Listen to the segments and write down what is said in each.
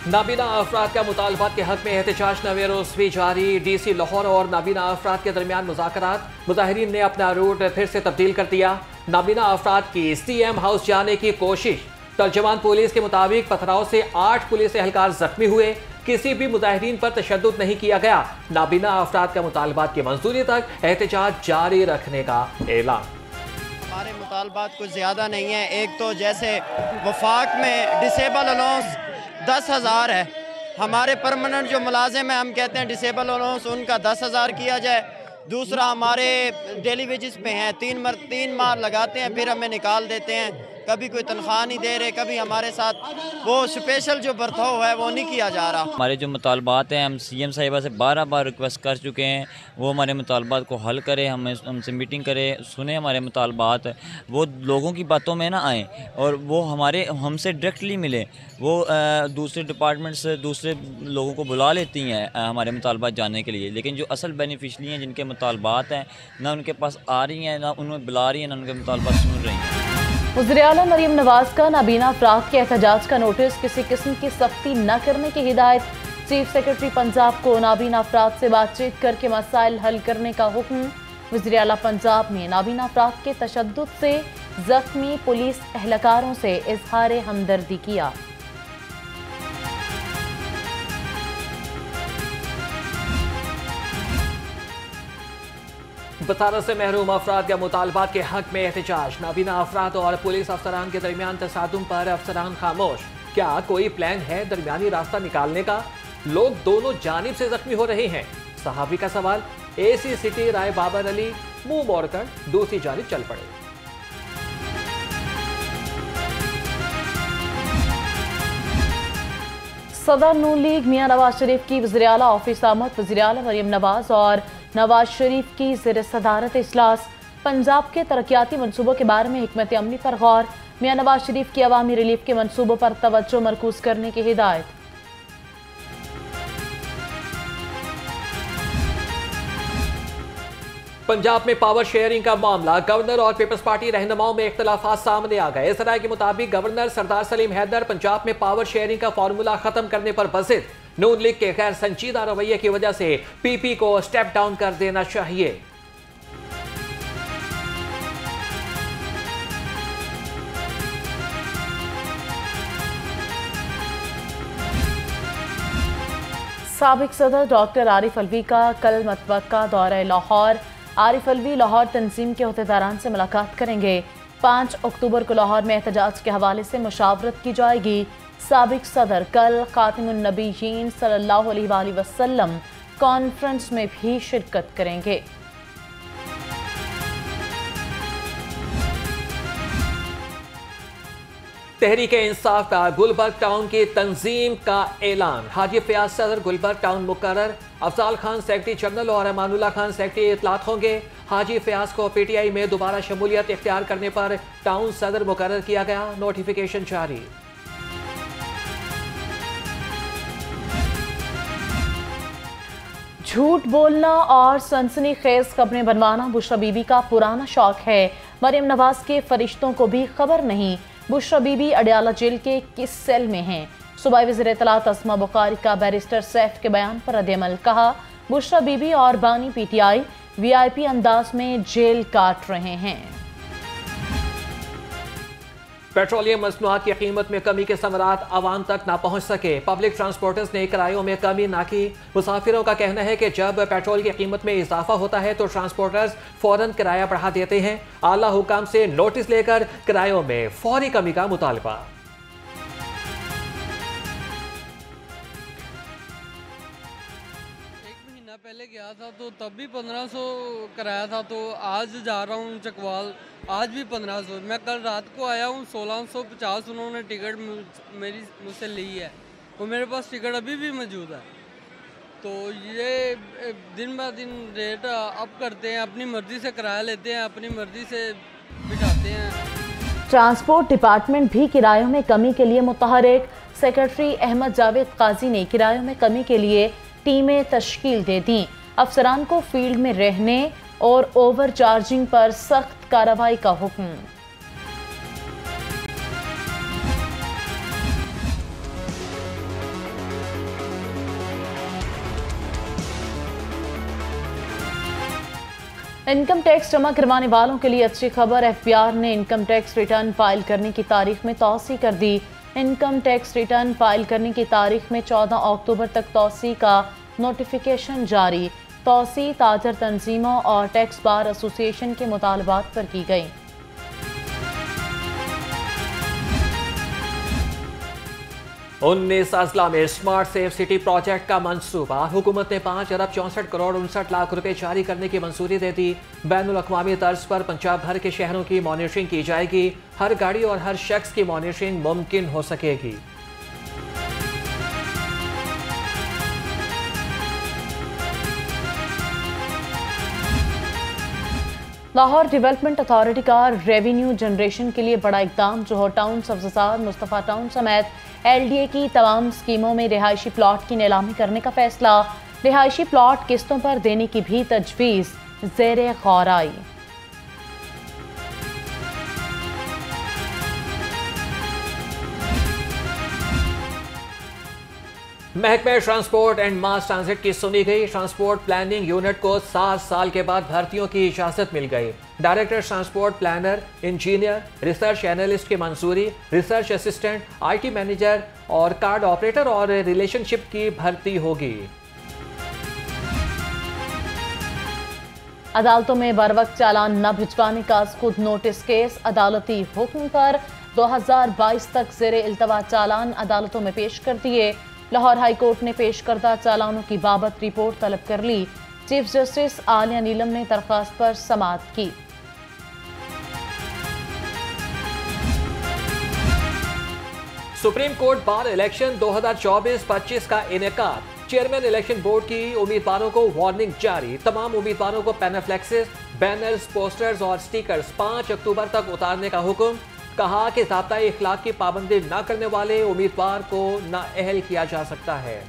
नाबीना अफराद का मुतालबात के हक में एहतजाज नवे रोज भी जारी। DC लाहौर और नाबीना अफराद के दरमियान मुज़ाकरात। मुजाहिरीन ने अपना रूट फिर से तब्दील कर दिया। नाबीना अफराद की CM हाउस जाने की कोशिश। तर्जमान पुलिस के मुताबिक पथराव से 8 पुलिस एहलकार जख्मी हुए। किसी भी मुजाहिरीन पर तशद्दुद नहीं किया गया। नाबीना अफराद का मुतालबात की मंजूरी तक एहतजाज जारी रखने का ऐलान। हमारे मुतालबात कुछ ज़्यादा नहीं है। एक तो जैसे वफाक में डिसेबल अलाउंस 10,000 है। हमारे परमानेंट जो मुलाजिम है, हम कहते हैं डिसेबल अलाउंस उनका 10,000 किया जाए। दूसरा, हमारे डेली वेजेस पे हैं, 3 माह लगाते हैं, फिर हमें निकाल देते हैं। कभी कोई तनख्वाह नहीं दे रहे, कभी हमारे साथ वो स्पेशल जो बर्ताव है वो नहीं किया जा रहा। हमारे जो मुतालबात हैं, हम CM साहिबा से 12 बार रिक्वेस्ट कर चुके हैं, वो हमारे मुतालबात को हल करे, हमसे मीटिंग करे, सुने हमारे मुतालबात, वो लोगों की बातों में ना आए और वो हमसे डायरेक्टली मिले। वो दूसरे डिपार्टमेंट से दूसरे लोगों को बुला लेती हैं हमारे मुतालबात जानने के लिए, लेकिन जो असल बेनिफिशरी हैं, जिनके मुतालबात हैं, ना उनके पास आ रही हैं, ना उन्हें बुला रही हैं, ना उनके मुतालबात सुन रही हैं। वज़ीर-ए-आला मरीम नवाज का नाबीना अफराद के एहतजाज का नोटिस, किसी किस्म की सख्ती न करने की हिदायत। चीफ सेक्रेटरी पंजाब को नाबीना अफराद से बातचीत करके मसाइल हल करने का हुक्म। वज़ीर-ए-आला पंजाब ने नाबीना अफराद के तशद्दुद से जख्मी पुलिस एहलकारों से इजहार हमदर्दी किया। बसारत से महरूम अफराद या मुतालबात के हक में एहतजाज। नाबीना अफराद और पुलिस अफसरान के दरमियान तसादुम पर अफसरान खामोश। क्या कोई प्लान है दरमियानी रास्ता निकालने का? लोग दोनों जानिब से जख्मी हो रहे हैं। सहाबी का सवाल। AC सिटी राय बाबर अली मुंह मोड़कर दूसरी जानिब चल पड़े। सदर नून लीग मियां नवाज शरीफ की वज़ीर-ए-आला ऑफिस आमद। वज़ीर-ए-आला मरीम नवाज और नवाज शरीफ की ज़ेर सदारत इजलास। पंजाब के तरक्याती मनसूबों के बारे में हिकमत अमली पर गौर। मियां नवाज शरीफ की अवामी रिलीफ के मनसूबों पर तवज्जो मरकूज करने की हिदायत। पंजाब में पावर शेयरिंग का मामला। गवर्नर और पीपल्स पार्टी रहनुमाओं में इख्तलाफात सामने आ गए। इस राय के मुताबिक गवर्नर सरदार सलीम हैदर पंजाब में पावर शेयरिंग का फार्मूला खत्म करने पर बज़िद। नून लीग के गैर संजीदा रवैये की वजह से PP को स्टेप डाउन कर देना चाहिए। साबिक सदर डॉक्टर आरिफ अलवी का कल मतवक्का दौरा लाहौर। आरिफ अलवी लाहौर तंजीम के अहदेदारान से मुलाकात करेंगे। 5 अक्टूबर को लाहौर में एहतजाज के हवाले से मुशावरत की जाएगी। साबिक सदर कल खातिमुन नबीयीन सल्लल्लाहु अलैहि वसल्लम कॉन्फ्रेंस में भी शिरकत करेंगे। तहरीके इंसाफ का गुलबर्ग टाउन की तंजीम का ऐलान। हाजी फयाज सदर गुलबर्ग टाउन मुकर्रर। अफजाल खान सेक्रेटरी जनरल और अमानुल्लाह खान सेक्रेटरी इतलात होंगे। हाजी फयाज को PTI में दोबारा शमूलियत इख्तियार करने पर टाउन सदर मुकर्रर किया गया। नोटिफिकेशन जारी। झूठ बोलना और सनसनीखेज खबरें बनवाना बुशरा बीबी का पुराना शौक है। मरीम नवाज के फरिश्तों को भी खबर नहीं। बुशरा बीबी अडयाला जेल के किस सेल में हैं? सूबाई वज़ीर इत्तलात अस्मा बुखारी का बैरिस्टर सैफ के बयान पर रद्द-ए-अमल। कहा, बुशरा बीबी और बानी PTI VIP अंदाज में जेल काट रहे हैं। पेट्रोलियम मसनूआत की कीमत में कमी के समरात आवाम तक ना पहुंच सके। पब्लिक ट्रांसपोर्टर्स ने किरायों में कमी ना की। मुसाफिरों का कहना है कि जब पेट्रोल की कीमत में इजाफा होता है तो ट्रांसपोर्टर्स फौरन किराया बढ़ा देते हैं। आला हुकाम से नोटिस लेकर किरायों में फौरी कमी का मुतालबा। पहले गया था तो तब भी 1500 कराया था, तो आज जा रहा हूँ चकवाल, आज भी 1500। मैं कल रात को आया हूँ, 1650 उन्होंने टिकट मुझसे ली है, वो मेरे पास टिकट अभी भी मौजूद है। तो ये दिन ब दिन रेट अप करते हैं, अपनी मर्ज़ी से किराया लेते हैं, अपनी मर्ज़ी से बिठाते हैं। ट्रांसपोर्ट डिपार्टमेंट भी किरायों में कमी के लिए मुतहरिक। सेक्रेटरी अहमद जावेद काजी ने किरायों में कमी के लिए टीमें तश्कील दे दी। अफसरान को फील्ड में रहने और ओवर चार्जिंग पर सख्त कार्रवाई का हुक्म। इनकम टैक्स जमा करवाने वालों के लिए अच्छी खबर। एफबीआर ने इनकम टैक्स रिटर्न फाइल करने की तारीख में तौसी कर दी। इनकम टैक्स रिटर्न फाइल करने की तारीख में 14 अक्टूबर तक तौसी का नोटिफिकेशन जारी। तौसी ताजर तंजीमों और टैक्स बार एसोसिएशन के मुतालबात पर की गई। उन्नीस अजला में स्मार्ट सेफ सिटी प्रोजेक्ट का मंसूबा। हुकूमत ने 5 अरब 64 करोड़ 59 लाख रुपए जारी करने की मंजूरी दे दी। बैनुल अक़वामी तर्ज पर पंजाब भर के शहरों की मॉनिटरिंग की जाएगी। हर गाड़ी और हर शख्स की मॉनिटरिंग मुमकिन हो सकेगी। लाहौर डेवलपमेंट अथॉरिटी का रेवेन्यू जनरेशन के लिए बड़ा इकदाम। जोहर टाउन, सब्ज़ार, मुस्तफ़ा टाउन समेत LDA की तमाम स्कीमों में रिहायशी प्लॉट की नीलामी करने का फैसला। रिहायशी प्लॉट किस्तों पर देने की भी तजवीज़ ज़ेरे गौर आई। महकमे ट्रांसपोर्ट एंड मास ट्रांजिट की सुनी गई। ट्रांसपोर्ट प्लानिंग यूनिट को 7 साल के बाद भर्तियों की इजाजत मिल गई। Director transport planner, engineer, research analyst की मंजूरी। रिसर्च असिस्टेंट, IT मैनेजर और कार्ड ऑपरेटर और रिलेशनशिप की भर्ती होगी। अदालतों में बर वक्त चालान न भिजवाने का खुद नोटिस केस। अदालती हुक्म पर 2022 तक ज़ेरे इल्तवा चालान अदालतों में पेश कर दिए। लाहौर हाई कोर्ट ने पेश करदा चालानों की बाबत रिपोर्ट तलब कर ली। चीफ जस्टिस आलिया नीलम ने दरख्वास्त पर समाअत की। सुप्रीम कोर्ट बार इलेक्शन 2024-25 का इनेकाद। चेयरमैन इलेक्शन बोर्ड की उम्मीदवारों को वार्निंग जारी। तमाम उम्मीदवारों को पैनाफ्लेक्सेस, बैनर्स, पोस्टर्स और स्टिकर्स 5 अक्टूबर तक उतारने का हुक्म। कहा कि ज़ाब्ता इखलाक की पाबंदी न करने वाले उम्मीदवार को नाअहल किया जा सकता है।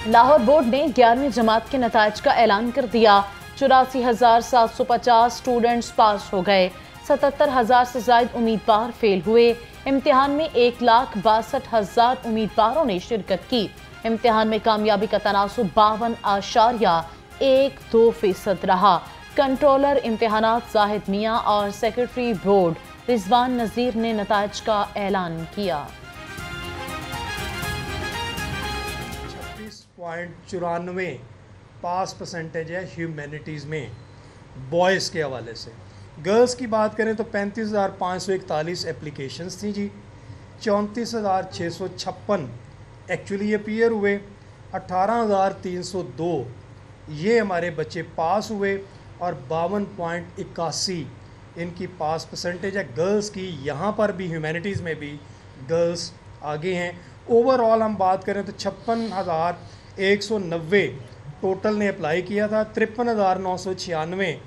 लाहौर बोर्ड ने 11वीं जमात के नताइज का ऐलान कर दिया। 84,750 स्टूडेंट्स पास हो गए। 77,000 से ज्यादा उम्मीदवार फेल हुए। इम्तिहान में 1,62,000 उम्मीदवारों ने शिरकत की। इम्तिहान में कामयाबी का तनासुब 52.12% रहा। कंट्रोलर इम्तिहानात जाहिद मियां और सेक्रेटरी बोर्ड रिजवान नजीर ने नताइज का ऐलान किया। 96.94 पास परसेंटेज है ह्यूमैनिटीज़ में बॉयज़ के हवाले से। गर्ल्स की बात करें तो 35,541 एप्लीकेशंस थी जी। 34,656 एक्चुअली अपीयर हुए। 18,302 ये हमारे बच्चे पास हुए और 52.81 इनकी पास परसेंटेज है गर्ल्स की। यहाँ पर भी ह्यूमैनिटीज़ में भी गर्ल्स आगे हैं। ओवरऑल हम बात करें तो 56,190 टोटल ने अप्लाई किया था। 53,996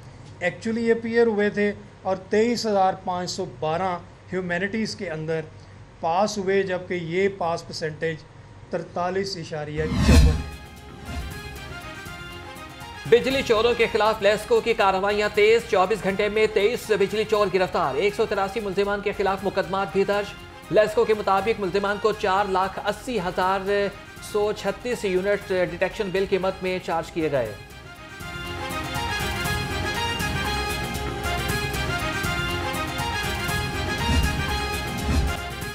एक्चुअली अपीयर हुए थे और 23,512 ह्यूमैनिटीज़ के अंदर पास हुए, जबकि ये पास परसेंटेज 43.54 है। बिजली चोरों के खिलाफ लेस्को की कार्रवाइयां तेज। 24 घंटे में 23 बिजली चोर गिरफ्तार। 183 मुल्जिमान के खिलाफ मुकदमा भी दर्ज। लेस्को के मुताबिक मुल्जिमान को 4,80,136 यूनिट डिटेक्शन बिल कीमत में चार्ज किए गए।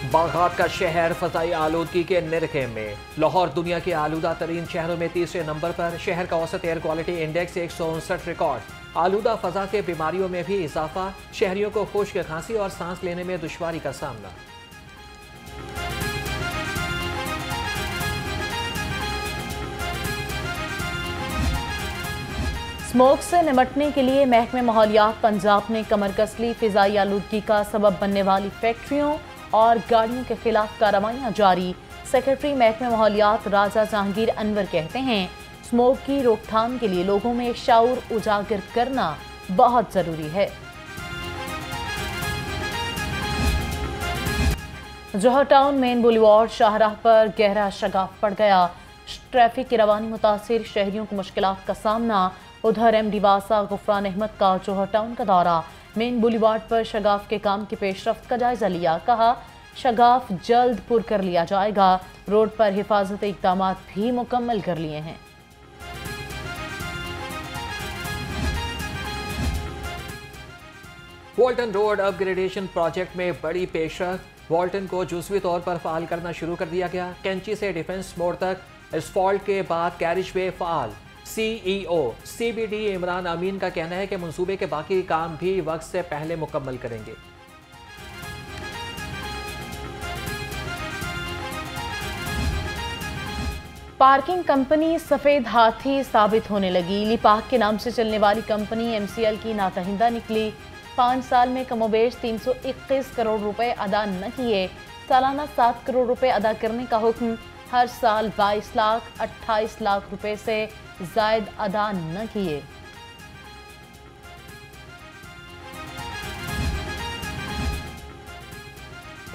बागहात का शहर फजाई आलूदगी के निरखे में। लाहौर दुनिया के आलूदा तरीन शहरों में तीसरे नंबर पर। शहर का औसत एयर क्वालिटी इंडेक्स 159 रिकॉर्ड। आलूदा फजा से बीमारियों में भी इजाफा। शहरियों को खुश्क खांसी और सांस लेने में दुश्वारी का सामना। स्मोक से निपटने के लिए महकमे माहौलियात पंजाब ने कमर कस ली। फिजाई आलूदगी का सबब बनने वाली फैक्ट्रियों और गाड़ियों के खिलाफ कार्रवाइयां जारी। सेक्रेटरी महकमे माहौलियात राजा जहांगीर अनवर कहते हैं, स्मोक की रोकथाम के लिए लोगों में शऊर उजागर करना बहुत जरूरी है। जोहर टाउन मेन बुलीवार्ड शाहराह पर गहरा शगाफ पड़ गया। ट्रैफिक की रवानी मुतासिर, शहरियों को मुश्किलात का सामना। उधर MD वासा गुफरान अहमद का जोहर टाउन का दौरा। मेन बुलीवार्ड पर शगाफ के काम की पेशरफ्त का जायजा लिया। कहा, शगाफ जल्द पुर कर लिया जाएगा। रोड पर हिफाजती इक़दामात भी मुकम्मल कर लिए हैं। वॉल्टन रोड अपग्रेडेशन प्रोजेक्ट में बड़ी पेशरफ। वॉल्टन को जुज़वी तौर पर फ़ाल करना शुरू कर दिया गया। कैंची से डिफेंस मोड़ तक एसफॉल्ट के बाद कैरिज वे फ़ाल। CEO CBD इमरान अमीन का कहना है कि मंसूबे के बाकी काम भी वक्त से पहले मुकम्मल करेंगे। पार्किंग कंपनी सफेद हाथी साबित होने लगी। लिपाक के नाम से चलने वाली कंपनी MCL की नातहिंदा निकली। 5 साल में कमोबेश 321 करोड़ रुपए अदा न किए। सालाना 7 करोड़ रुपए अदा करने का हुक्म। हर साल 22 लाख 28 लाख रुपए से जायद अदा न किए।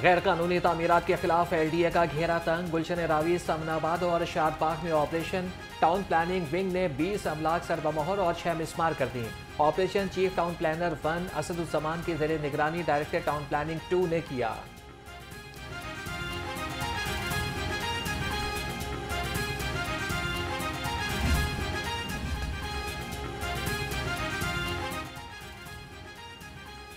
गैर कानूनी तामीरात के खिलाफ LDA का घेरा तंग। गुलशन रावी, समनाबाद और शादबाग में ऑपरेशन। टाउन प्लानिंग विंग ने 20 अमलाक सरबमोहर और 6 मिसमार कर दिए। Operation chief town planner 1 Asaduzzaman की ज़ेरे निगरानी डायरेक्टर टाउन प्लानिंग 2 ने किया।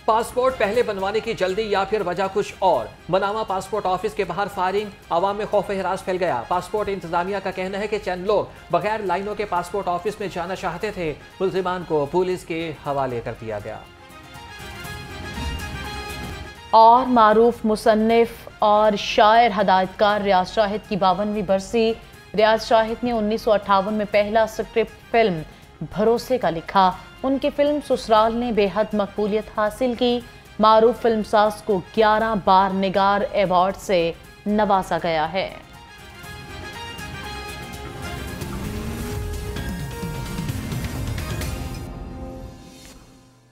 पासपोर्ट पहले बनवाने की जल्दी या फिर वजह कुछ और। मनामा पासपोर्ट ऑफिस के बाहर फायरिंग, आवाम में खौफ हिरास फैल गया। पासपोर्ट इंतजामिया का कहना है कि चंद लोग बगैर लाइनों के पासपोर्ट ऑफिस में जाना चाहते थे। मुल्जिमान को पुलिस के हवाले कर दिया गया। और मारूफ मुसन्निफ और शायर हदायतकार रियाज शाहिद की 52वीं बरसी। रियाज शाहिद ने 1958 में पहला स्क्रिप्ट फिल्म भरोसे का लिखा। उनकी फिल्म ससुराल ने बेहद मकबूलियत हासिल की। मारूफ फिल्मसाज को 11 बार निगार अवार्ड से नवाजा गया है।